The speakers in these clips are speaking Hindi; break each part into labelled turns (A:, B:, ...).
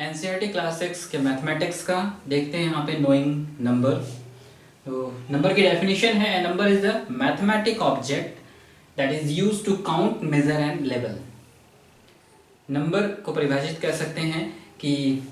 A: एनसीईआरटी क्लास 6 के मैथमेटिक्स का देखते हैं यहाँ पे नोइंग नंबर। तो नंबर की डेफिनेशन है, number is the mathematic object that is used to count, measure and level. Number को परिभाषित कर सकते हैं कि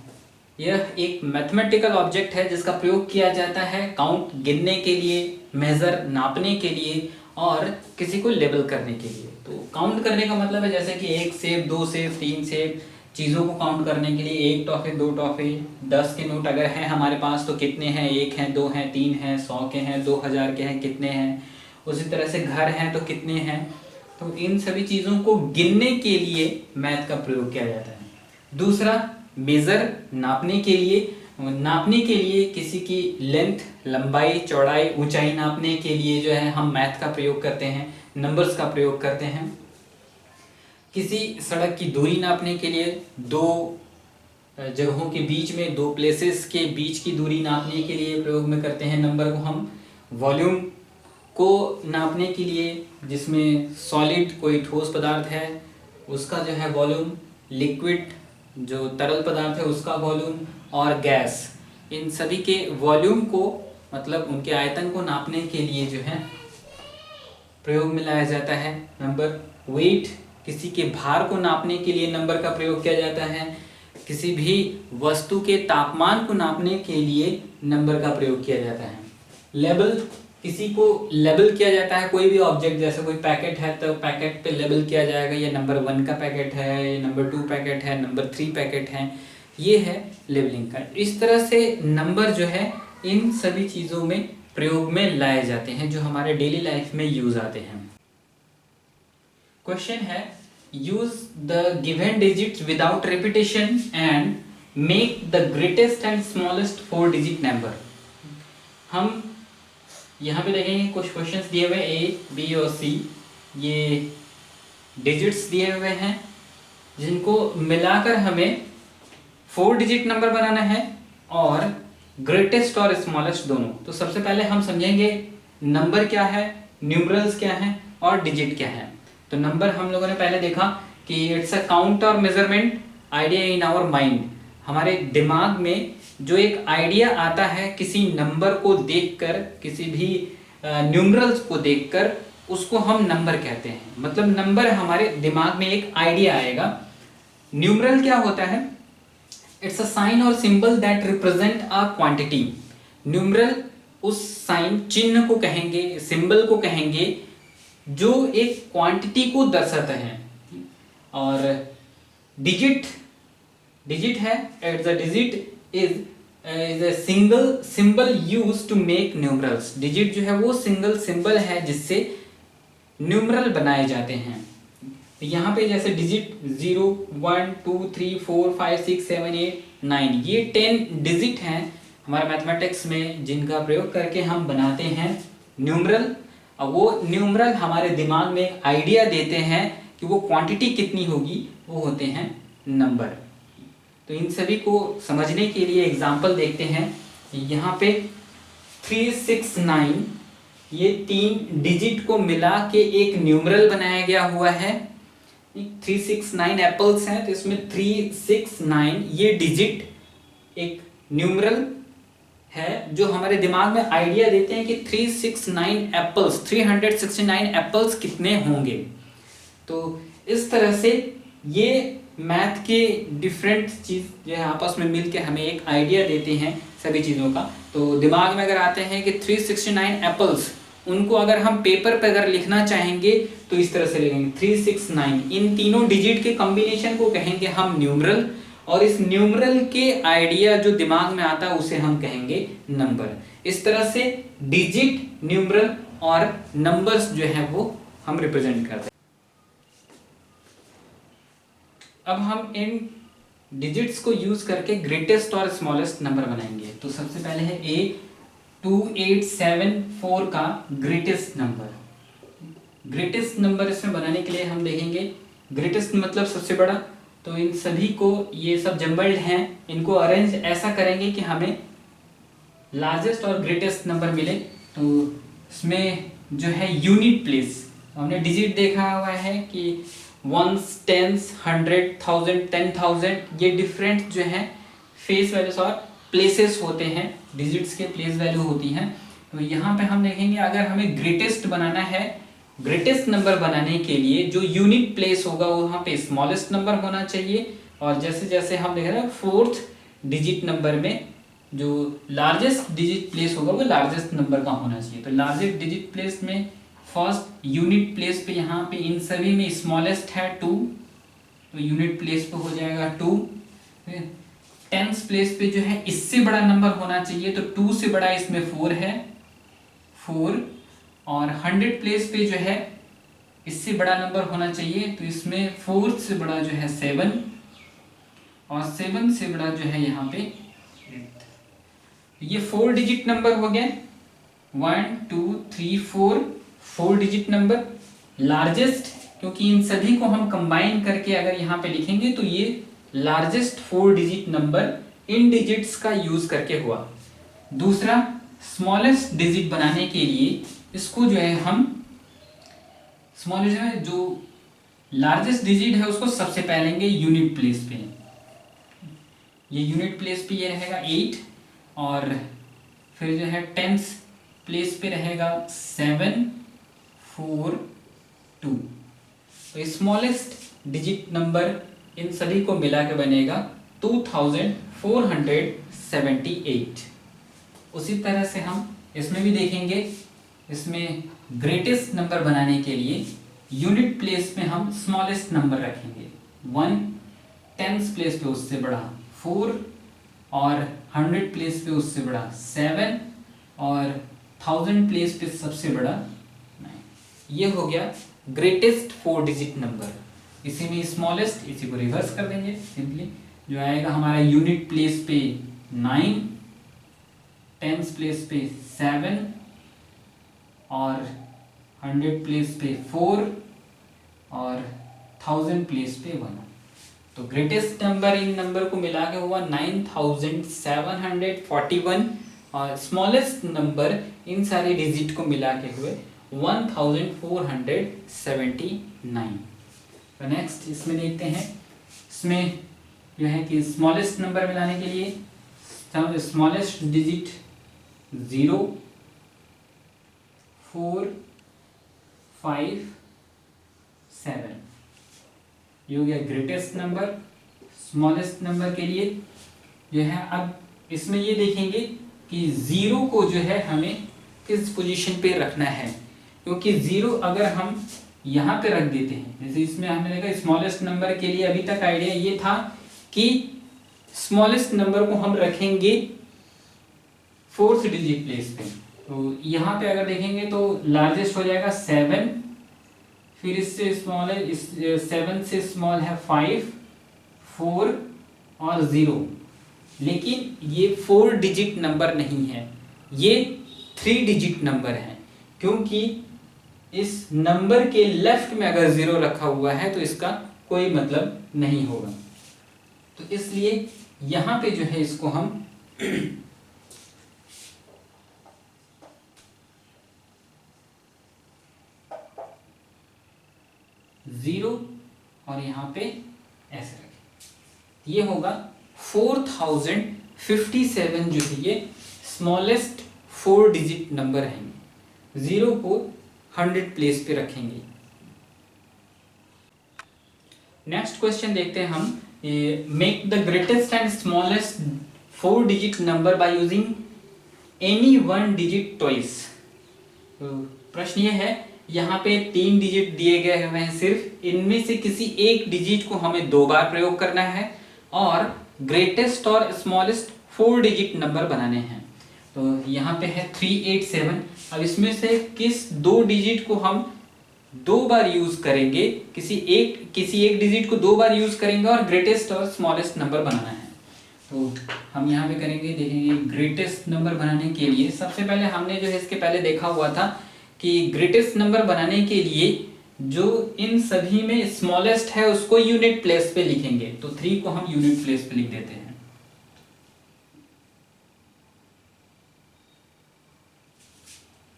A: यह एक मैथमेटिकल ऑब्जेक्ट है जिसका प्रयोग किया जाता है काउंट, गिनने के लिए, मेजर, नापने के लिए और किसी को लेबल करने के लिए। तो काउंट करने का मतलब है जैसे कि 1 सेब, 2 सेब, 3 सेब, चीज़ों को काउंट करने के लिए 1 टॉफी, 2 टॉफी, 10 के नोट अगर हैं हमारे पास तो कितने हैं, 1 हैं, 2 हैं, 3 हैं, 100 के हैं, 2000 के हैं, कितने हैं। उसी तरह से घर हैं तो कितने हैं। तो इन सभी चीज़ों को गिनने के लिए मैथ का प्रयोग किया जाता है। दूसरा मेज़र, नापने के लिए किसी की लेंथ, लंबाई, चौड़ाई, ऊंचाई नापने के लिए जो है हम मैथ का प्रयोग करते हैं, नंबर्स का प्रयोग करते हैं। किसी सड़क की दूरी नापने के लिए, दो जगहों के बीच में, दो प्लेसेस के बीच की दूरी नापने के लिए प्रयोग में करते हैं नंबर को हम। वॉल्यूम को नापने के लिए, जिसमें सॉलिड कोई ठोस पदार्थ है उसका जो है वॉल्यूम, लिक्विड जो तरल पदार्थ है उसका वॉल्यूम, और गैस, इन सभी के वॉल्यूम को मतलब उनके आयतन को नापने के लिए जो है प्रयोग में लाया जाता है नंबर। वेट, किसी के भार को नापने के लिए नंबर का प्रयोग किया जाता है। किसी भी वस्तु के तापमान को नापने के लिए नंबर का प्रयोग किया जाता है। लेबल, किसी को लेबल किया जाता है, कोई भी ऑब्जेक्ट, जैसे कोई पैकेट है तो पैकेट पे लेबल किया जाएगा, ये नंबर 1 का पैकेट है, ये नंबर 2 पैकेट है, नंबर 3 पैकेट है, ये है लेबलिंग का। इस तरह से नंबर जो है इन सभी चीज़ों में प्रयोग में लाए जाते हैं जो हमारे डेली लाइफ में यूज आते हैं। क्वेश्चन है, use the given digits without repetition and make the greatest and smallest 4 digit number. हम यहाँ पे देखेंगे कुछ क्वेश्चंस दिए हुए ए, बी और सी, ये डिजिट्स दिए हुए हैं जिनको मिलाकर हमें 4 डिजिट नंबर बनाना है और ग्रेटेस्ट और स्मॉलेस्ट दोनों। तो सबसे पहले हम समझेंगे नंबर क्या है, न्यूमरल्स क्या है और डिजिट क्या है। तो नंबर हम लोगों ने पहले देखा कि इट्स अ काउंट और measurement idea in our mind. हमारे दिमाग में जो एक आइडिया आता है किसी नंबर को देखकर, किसी भी न्यूमरल्स को देखकर, उसको हम नंबर कहते हैं। मतलब नंबर हमारे दिमाग में एक आइडिया आएगा। न्यूमरल क्या होता है? इट्स अ साइन और symbol that represent a quantity. Numeral उस साइन, चिन्ह को कहेंगे, सिंबल को कहेंगे जो एक क्वांटिटी को दर्शाता है। और डिजिट है, it's a digit is a single symbol used to make numerals. Digit जो है वो सिंगल सिंबल है जिससे न्यूमरल बनाए जाते हैं। यहाँ पे जैसे डिजिट 0, 1, 2, 3, 4, 5, 6, 7, 8, 9, ये 10 डिजिट हैं हमारे मैथमेटिक्स में जिनका प्रयोग करके हम बनाते हैं न्यूमरल। और वो न्यूमरल हमारे दिमाग में एक आइडिया देते हैं कि वो क्वांटिटी कितनी होगी, वो होते हैं नंबर। तो इन सभी को समझने के लिए एग्जाम्पल देखते हैं। यहाँ पे 369, ये 3 डिजिट को मिला के एक न्यूमरल बनाया गया हुआ है। 369 एप्पल्स हैं तो इसमें 369 ये डिजिट एक न्यूमरल है जो हमारे दिमाग में आइडिया देते हैं कि 369 एप्पल्स, 369 एप्पल्स कितने होंगे। तो इस तरह से ये मैथ के डिफरेंट चीज़ जो है आपस में मिलके हमें एक आइडिया देते हैं सभी चीज़ों का। तो दिमाग में अगर आते हैं कि 369 एप्पल्स, उनको अगर हम पेपर पर अगर लिखना चाहेंगे तो इस तरह से लिखेंगे 369। इन तीनों डिजिट के कॉम्बिनेशन को कहेंगे हम न्यूमरल, और इस न्यूमरल के आइडिया जो दिमाग में आता है उसे हम कहेंगे नंबर। इस तरह से डिजिट, न्यूमरल और नंबर्स जो है वो हम रिप्रेजेंट करते हैं। अब हम इन डिजिट्स को यूज करके ग्रेटेस्ट और स्मॉलेस्ट नंबर बनाएंगे। तो सबसे पहले है ए 2874 का ग्रेटेस्ट नंबर। ग्रेटेस्ट नंबर इसमें बनाने के लिए हम देखेंगे, ग्रेटेस्ट मतलब सबसे बड़ा। तो इन सभी को, ये सब जम्बल्ड हैं, इनको अरेंज ऐसा करेंगे कि हमें लार्जेस्ट और ग्रेटेस्ट नंबर मिले। तो इसमें जो है यूनिट प्लेस, हमने डिजिट देखा हुआ है कि 1s, 10s, 100, 1000, 10,000, ये डिफरेंट जो है फेस वैल्यूज और प्लेसेस होते हैं, डिजिट्स के प्लेस वैल्यू होती हैं। तो यहाँ पे हम देखेंगे अगर हमें ग्रेटेस्ट बनाना है, ग्रेटेस्ट नंबर बनाने के लिए जो यूनिट प्लेस होगा वो वहाँ पे स्मॉलेस्ट नंबर होना चाहिए, और जैसे जैसे हम देख रहे हैं फोर्थ डिजिट नंबर में जो लार्जेस्ट डिजिट प्लेस होगा वो लार्जेस्ट नंबर का होना चाहिए। तो लार्जेस्ट डिजिट प्लेस में फर्स्ट यूनिट प्लेस पे यहाँ पे इन सभी में स्मॉलेस्ट है 2, तो यूनिट प्लेस पे हो जाएगा 2। टेंस प्लेस पे जो है इससे बड़ा नंबर होना चाहिए, तो 2 से बड़ा इसमें 4 है 4, और 100 प्लेस पे जो है इससे बड़ा नंबर होना चाहिए, तो इसमें 4 से बड़ा जो है 7, और 7 से बड़ा जो है यहाँ पे 8। ये 4 डिजिट नंबर हो गया, 1 2 3 4 डिजिट नंबर। लार्जेस्ट, क्योंकि इन सभी को हम कंबाइन करके अगर यहाँ पे लिखेंगे तो ये largest 4 digit number in digits का यूज करके हुआ। दूसरा, स्मॉलेस्ट डिजिट बनाने के लिए इसको जो है हम स्मॉलेस्ट है जो लार्जेस्ट डिजिट है उसको सबसे पहले लेंगे यूनिट प्लेस पे। ये यूनिट प्लेस पे ये रहेगा 8, और फिर जो है टेंस प्लेस पे रहेगा 7 4 2। तो स्मॉलेस्ट डिजिट नंबर इन सभी को मिला के बनेगा 2478। उसी तरह से हम इसमें भी देखेंगे, इसमें ग्रेटेस्ट नंबर बनाने के लिए यूनिट प्लेस में हम स्मॉलेस्ट नंबर रखेंगे 1, टेंस प्लेस पे उससे बड़ा 4, और 100 प्लेस पे उससे बड़ा 7, और 1000 प्लेस पे सबसे बड़ा 9। ये हो गया ग्रेटेस्ट 4 डिजिट नंबर। इसी में स्मॉलेस्ट, इसी को रिवर्स कर देंगे सिंपली, जो आएगा हमारा यूनिट प्लेस पे 9, टेंस प्लेस पे 7, और 100 प्लेस पे 4, और 1000 प्लेस पे 1। तो ग्रेटेस्ट नंबर इन नंबर को मिला के हुआ 9741, और स्मॉलेस्ट नंबर इन सारे डिजिट को मिला के हुए 1479। तो नेक्स्ट इसमें देखते हैं, इसमें जो है कि स्मॉलेस्ट नंबर मिलाने के लिए स्मॉलेस्ट डिजिट 0 4 5 7, ये हो गया ग्रेटेस्ट नंबर। स्मॉलेस्ट नंबर के लिए जो है अब इसमें ये देखेंगे कि 0 को जो है हमें किस पोजीशन पे रखना है, क्योंकि 0 अगर हम यहाँ पे रख देते हैं, जैसे इसमें हमने देखा स्मॉलेस्ट नंबर के लिए अभी तक आइडिया ये था कि स्मॉलेस्ट नंबर को हम रखेंगे 4th डिजिट प्लेस पे। तो यहाँ पे अगर देखेंगे तो लार्जेस्ट हो जाएगा 7, फिर इससे स्मॉल है, इस 7 से स्मॉल है 5 4 और 0, लेकिन ये 4 डिजिट नंबर नहीं है, ये 3 डिजिट नंबर है, क्योंकि इस नंबर के लेफ्ट में अगर 0 रखा हुआ है तो इसका कोई मतलब नहीं होगा। तो इसलिए यहां पे जो है इसको हम 0 और यहाँ पे ऐसे रखें, ये होगा 4057 जो है ये स्मॉलेस्ट 4 डिजिट नंबर है। 0 को 100 प्लेस पे रखेंगे। नेक्स्ट क्वेश्चन देखते हैं हम, make the greatest and smallest 4 digit number by using any 1 digit twice. प्रश्न ये है, यहाँ पे 3 डिजिट दिए गए हुए हैं, सिर्फ इनमें से किसी एक डिजिट को हमें 2 बार प्रयोग करना है और ग्रेटेस्ट और स्मॉलेस्ट 4 डिजिट नंबर बनाने हैं। तो यहाँ पे है 387। अब इसमें से किस 2 डिजिट को हम 2 बार यूज करेंगे, किसी एक डिजिट को 2 बार यूज करेंगे और ग्रेटेस्ट और स्मॉलेस्ट नंबर बनाना है। तो हम यहाँ पे करेंगे, देखेंगे ग्रेटेस्ट नंबर बनाने के लिए सबसे पहले हमने जो है इसके पहले देखा हुआ था कि ग्रेटेस्ट नंबर बनाने के लिए जो इन सभी में स्मॉलेस्ट है उसको यूनिट प्लेस पे लिखेंगे। तो 3 को हम यूनिट प्लेस पे लिख देते हैं।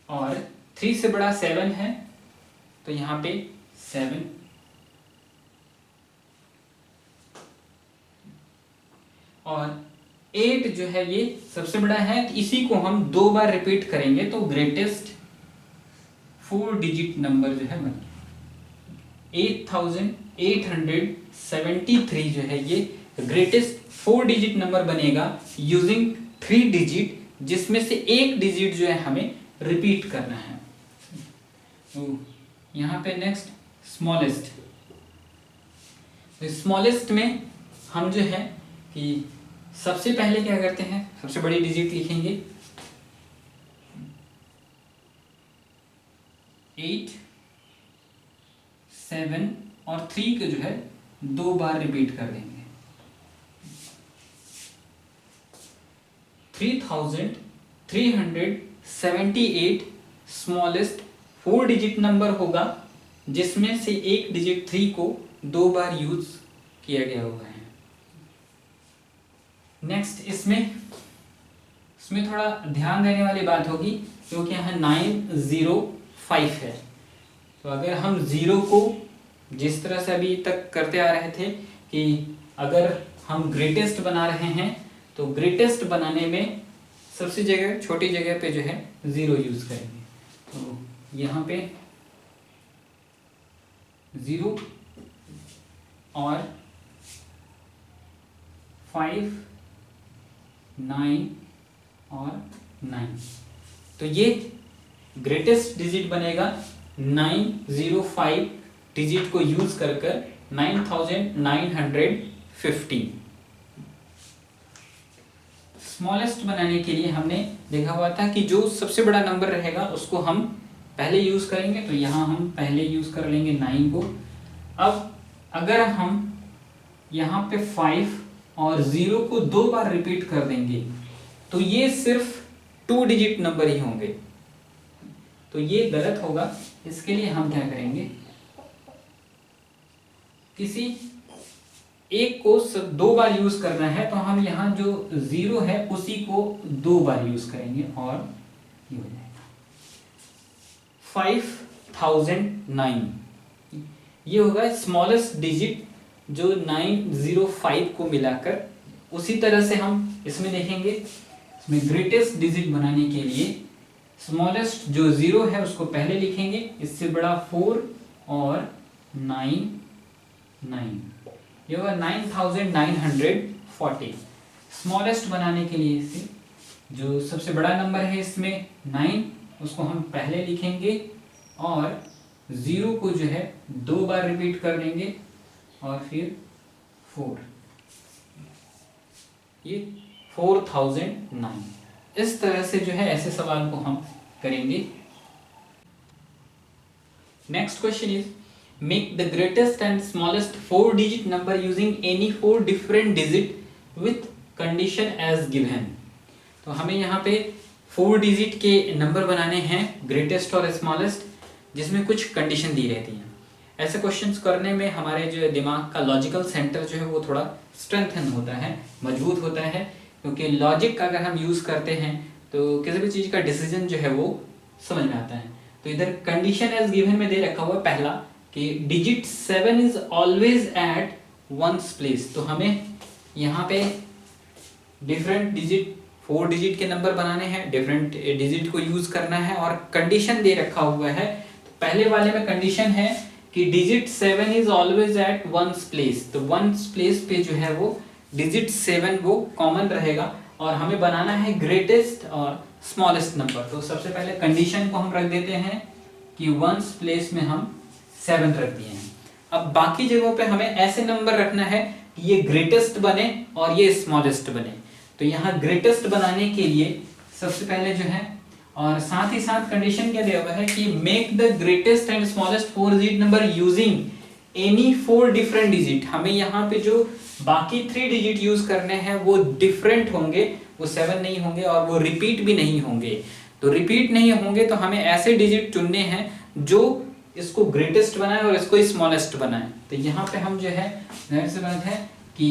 A: और 3 से बड़ा 7 है तो यहाँ पे 7, और 8 जो है ये सबसे बड़ा है, तो इसी को हम 2 बार रिपीट करेंगे तो ग्रेटेस्ट 4 डिजिट नंबर जो है बन गया। 8873 जो है ये ग्रेटेस्ट 4 डिजिट नंबर बनेगा यूजिंग 3 डिजिट, जिसमें से एक डिजिट जो है हमें रिपीट करना है। तो यहाँ पे नेक्स्ट स्मॉलेस्ट, स्मॉलेस्ट में हम जो है कि सबसे पहले क्या करते हैं, सबसे बड़ी डिजिट लिखेंगे 8, 7 और 3 को जो है 2 बार रिपीट कर देंगे। 3378 स्मॉलेस्ट 4 डिजिट नंबर होगा, जिसमें से एक डिजिट 3 को 2 बार यूज किया गया हुआ है। नेक्स्ट इसमें थोड़ा ध्यान देने वाली बात होगी, क्योंकि यहाँ 905 है। तो अगर हम 0 को जिस तरह से अभी तक करते आ रहे थे कि अगर हम ग्रेटेस्ट बना रहे हैं तो ग्रेटेस्ट बनाने में सबसे जगह छोटी जगह पे जो है 0 यूज करेंगे। तो यहाँ पे 0 और 5, 9 और 9, तो ये ग्रेटेस्ट डिजिट बनेगा 905 डिजिट को यूज कर 9950। स्मॉलेस्ट बनाने के लिए हमने देखा हुआ था कि जो सबसे बड़ा नंबर रहेगा उसको हम पहले यूज करेंगे, तो यहाँ हम पहले यूज कर लेंगे 9 को। अब अगर हम यहाँ पे 5 और 0 को 2 बार रिपीट कर देंगे तो ये सिर्फ 2 डिजिट नंबर ही होंगे, तो ये गलत होगा। इसके लिए हम क्या करेंगे, किसी एक को 2 बार यूज करना है, तो हम यहाँ जो 0 है उसी को 2 बार यूज करेंगे और ये हो जाएगा 5009। ये होगा स्मॉलेस्ट डिजिट जो 905 को मिलाकर। उसी तरह से हम इसमें देखेंगे, इसमें ग्रेटेस्ट डिजिट बनाने के लिए स्मॉलेस्ट जो 0 है उसको पहले लिखेंगे, इससे बड़ा 4 और 9, ये होगा 9940। स्मॉलेस्ट बनाने के लिए इसे जो सबसे बड़ा नंबर है इसमें 9, उसको हम पहले लिखेंगे और 0 को जो है 2 बार रिपीट कर देंगे और फिर 4, ये 4009। इस तरह से जो है ऐसे सवाल को हम करेंगे। Next question is make the greatest and smallest 4 digit number using any 4 different digit with condition as given। तो हमें यहाँ पे 4 डिजिट के नंबर बनाने हैं ग्रेटेस्ट और स्मॉलेस्ट, जिसमें कुछ कंडीशन दी रहती हैं। ऐसे क्वेश्चंस करने में हमारे जो दिमाग का लॉजिकल सेंटर जो है वो थोड़ा स्ट्रेंथन होता है, मजबूत होता है, क्योंकि लॉजिक अगर हम यूज करते हैं तो किसी भी चीज का डिसीजन जो है वो समझ में आता है। तो इधर कंडीशन एज गिवन में दे रखा हुआ पहला कि digit 7 is always at ones place. तो हमें यहाँ पे डिफरेंट डिजिट 4 डिजिट के नंबर बनाने हैं, डिफरेंट डिजिट को यूज करना है और कंडीशन दे रखा हुआ है। तो पहले वाले में कंडीशन है कि digit 7 is always at ones place. तो वंस प्लेस पे जो है वो डिजिट 7 वो कॉमन रहेगा और हमें बनाना है ग्रेटेस्ट और स्मॉलेस्ट नंबर। तो सबसे पहले कंडीशन को हम रख देते हैं कि वंस प्लेस में हम 7 रख दिए हैं। अब बाकी जगहों पे हमें ऐसे नंबर रखना है कि ये ग्रेटेस्ट बने और ये स्मॉलेस्ट बने। तो यहाँ ग्रेटेस्ट बनाने के लिए सबसे पहले जो है, और साथ ही साथ कंडीशन क्या दिया हुआ है कि make the greatest and smallest 4 digit number using any 4 different digit. हमें यहाँ पे जो बाकी 3 डिजिट यूज करने हैं वो डिफरेंट होंगे, वो 7 नहीं होंगे और वो रिपीट भी नहीं होंगे। तो रिपीट नहीं होंगे तो हमें ऐसे डिजिट चुनने हैं जो इसको ग्रेटेस्ट बनाए और इसको स्मॉलेस्ट बनाए। तो यहाँ पे हम जो है जाहिर सी बात है कि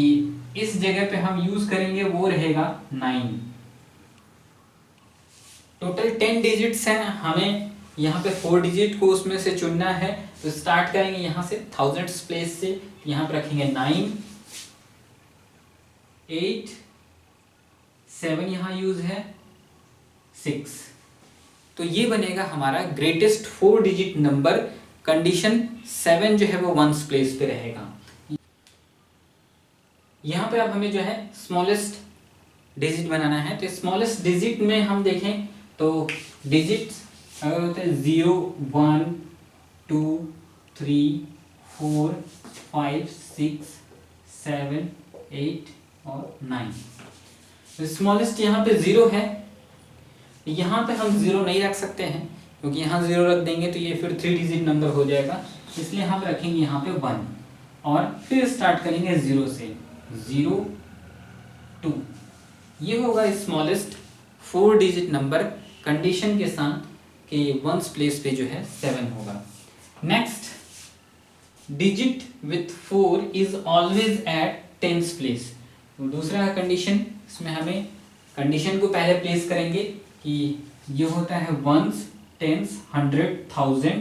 A: इस जगह पे हम यूज करेंगे वो रहेगा 9। टोटल 10 डिजिट्स हैं, हमें यहाँ पे 4 डिजिट को उसमें से चुनना है। तो स्टार्ट करेंगे यहाँ से थाउजेंड्स प्लेस से, यहाँ पे रखेंगे 9, 8, 7 यहाँ यूज है, 6। तो ये बनेगा हमारा ग्रेटेस्ट 4 डिजिट नंबर। कंडीशन 7 जो है वो वंस प्लेस पे रहेगा। यहाँ पे अब हमें जो है स्मॉलेस्ट डिजिट बनाना है। तो स्मॉलेस्ट डिजिट में हम देखें तो डिजिट्स अगर होते हैं 0, 1, 2, 3, 4, 5, 6, 7, 8 और 9। तो स्मॉलेस्ट यहाँ पे 0 है। यहाँ पे हम 0 नहीं रख सकते हैं क्योंकि यहाँ 0 रख देंगे तो ये फिर 3 डिजिट नंबर हो जाएगा, इसलिए हम रखेंगे यहाँ पे 1 और फिर स्टार्ट करेंगे 0 से, 0, 2। ये होगा स्मॉलेस्ट 4 डिजिट नंबर कंडीशन के साथ कि वंस प्लेस पे जो है 7 होगा। Next, digit with 4 is always at tens place. तो दूसरा कंडीशन, इसमें हमें कंडीशन को पहले प्लेस करेंगे कि ये होता है वंस, टेंस, 100, 1000।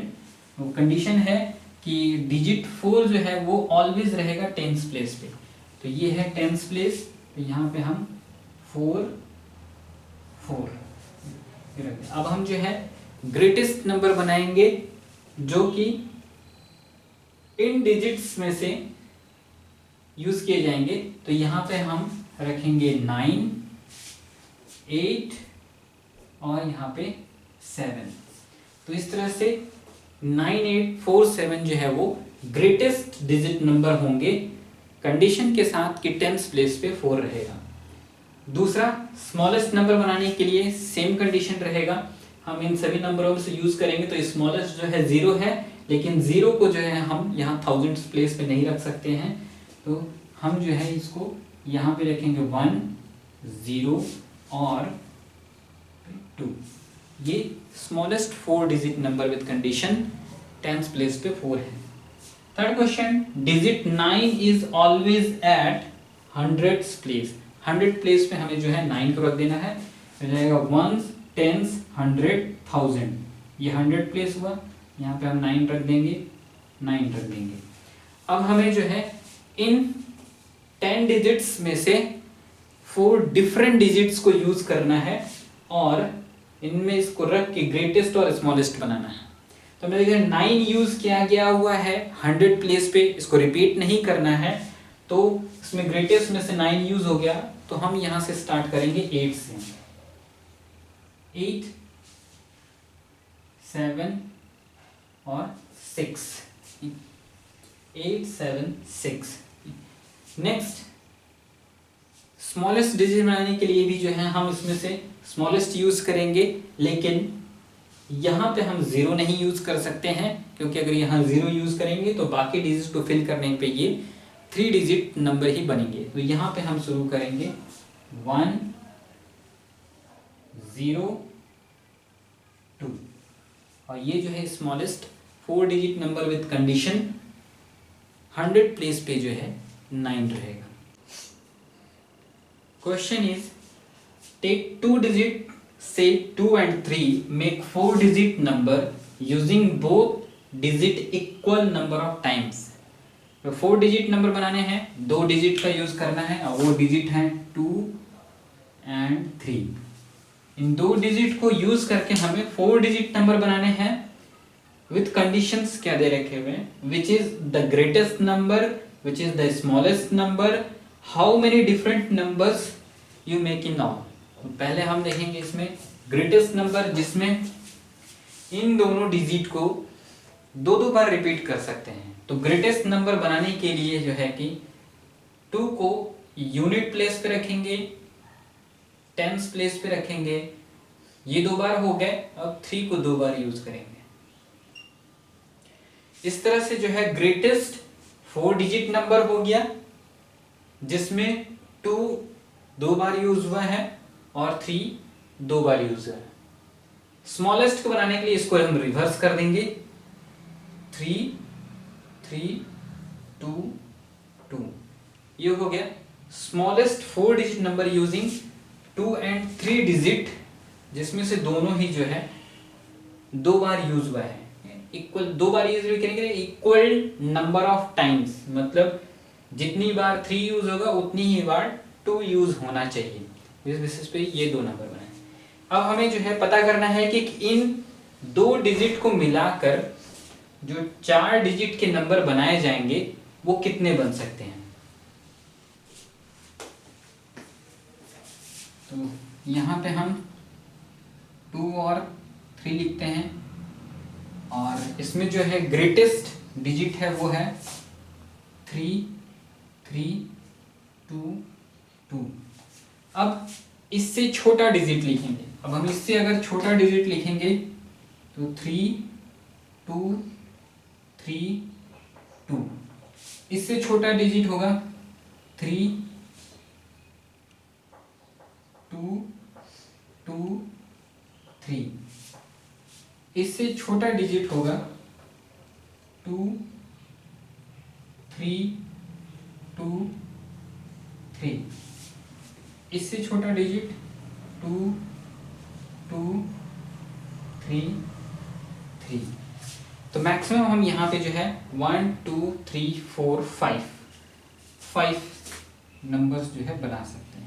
A: तो कंडीशन है कि डिजिट 4 जो है वो ऑलवेज रहेगा टेंस प्लेस पे। तो ये है टेंस प्लेस, तो यहाँ पे हम 4, 4। अब हम जो है ग्रेटेस्ट नंबर बनाएंगे जो कि इन डिजिट्स में से यूज किए जाएंगे। तो यहाँ पे हम रखेंगे 9, 8 और यहाँ पे 7। तो इस तरह से 9847 जो है वो ग्रेटेस्ट डिजिट नंबर होंगे कंडीशन के साथ कि टेंस प्लेस पे 4 रहेगा। दूसरा, स्मॉलेस्ट नंबर बनाने के लिए सेम कंडीशन रहेगा। हम इन सभी नंबरों से यूज करेंगे। तो स्मॉलेस्ट जो है 0 है, लेकिन 0 को जो है हम यहाँ थाउजेंड्स प्लेस पे नहीं रख सकते हैं। तो हम जो है इसको यहाँ पे रखेंगे 1, 0 और 2। ये smallest 4 digit number with condition tens place पे 4 है। Third question, digit 9 is always at 100 place. 100 place पे हमें जो है 9 को रख देना है। हो जाएगा 1, 10, 100, 1000। ये 100 प्लेस हुआ, यहाँ पे हम 9 रख देंगे, 9 रख देंगे। अब हमें जो है इन 10 डिजिट्स में से 4 डिफरेंट डिजिट्स को यूज करना है और इनमें इसको रख के ग्रेटेस्ट और स्मॉलेस्ट बनाना है। तो हमें देखिए 9 यूज किया गया हुआ है 100 प्लेस पे, इसको रिपीट नहीं करना है। तो इसमें ग्रेटेस्ट में से 9 यूज हो गया, तो हम यहां से स्टार्ट करेंगे 8 से। 8, 7 और 6। 8, 7, 6। नेक्स्ट, स्मॉलेस्ट डिजिट बनाने के लिए भी जो है हम इसमें से स्मॉलेस्ट यूज करेंगे, लेकिन यहाँ पे हम 0 नहीं यूज कर सकते हैं क्योंकि अगर यहाँ 0 यूज करेंगे तो बाकी डिजिट को फिल करने पे ये 3 डिजिट नंबर ही बनेंगे। तो यहाँ पे हम शुरू करेंगे 1, 0, 2 और ये जो है smallest 4 digit number with condition 100 place पे जो है 9 रहेगा। Question is, take 2 digit say 2 and 3 make 4 digit number using both digit equal number of times। तो 4 डिजिट नंबर बनाने हैं, 2 डिजिट का यूज करना है और वो डिजिट है 2 and 3। इन 2 डिजिट को यूज करके हमें 4 डिजिट नंबर बनाने हैं विथ कंडीशंस क्या दे रखे हुए हैं, which is the greatest number, which is the smallest number, how many different numbers you make in all. पहले हम देखेंगे इसमें ग्रेटेस्ट नंबर, जिसमें इन दोनों डिजिट को 2 बार रिपीट कर सकते हैं। तो ग्रेटेस्ट नंबर बनाने के लिए जो है कि 2 को यूनिट प्लेस पे रखेंगे, टेंस प्लेस पे रखेंगे, ये 2 बार हो गए। अब 3 को 2 बार यूज करेंगे। इस तरह से जो है ग्रेटेस्ट 4 डिजिट नंबर हो गया, जिसमें 2 2 बार यूज हुआ है और 3 2 बार यूज हुआ है। स्मॉलेस्ट को बनाने के लिए इसको हम रिवर्स कर देंगे, 3, 3, 2, 2। ये हो गया smallest 4 digit number using 2 and 3 digit, जिसमें से दोनों ही जो है 2 बार यूज हुआ है। इक्वल 2 बार यूज करेंगे, इक्वल नंबर ऑफ टाइम्स, मतलब जितनी बार 3 यूज होगा उतनी ही बार 2 यूज होना चाहिए। इस बेसिस पे ये दो नंबर बनाए। अब हमें जो है पता करना है कि इन दो डिजिट को मिलाकर जो 4 डिजिट के नंबर बनाए जाएंगे वो कितने बन सकते हैं। तो यहाँ पे हम 2 और 3 लिखते हैं और इसमें जो है ग्रेटेस्ट डिजिट है वो है 3 3 2 2। अब इससे छोटा डिजिट लिखेंगे। अब हम इससे अगर छोटा डिजिट लिखेंगे तो 3 2 3 2। इससे छोटा डिजिट होगा 3 2 2 3। इससे छोटा डिजिट होगा 2 3 2 3। इससे छोटा डिजिट 2 2 3 3। तो मैक्सिमम हम यहाँ पे जो है 1 2 3 4 5 नंबर्स जो है बना सकते हैं।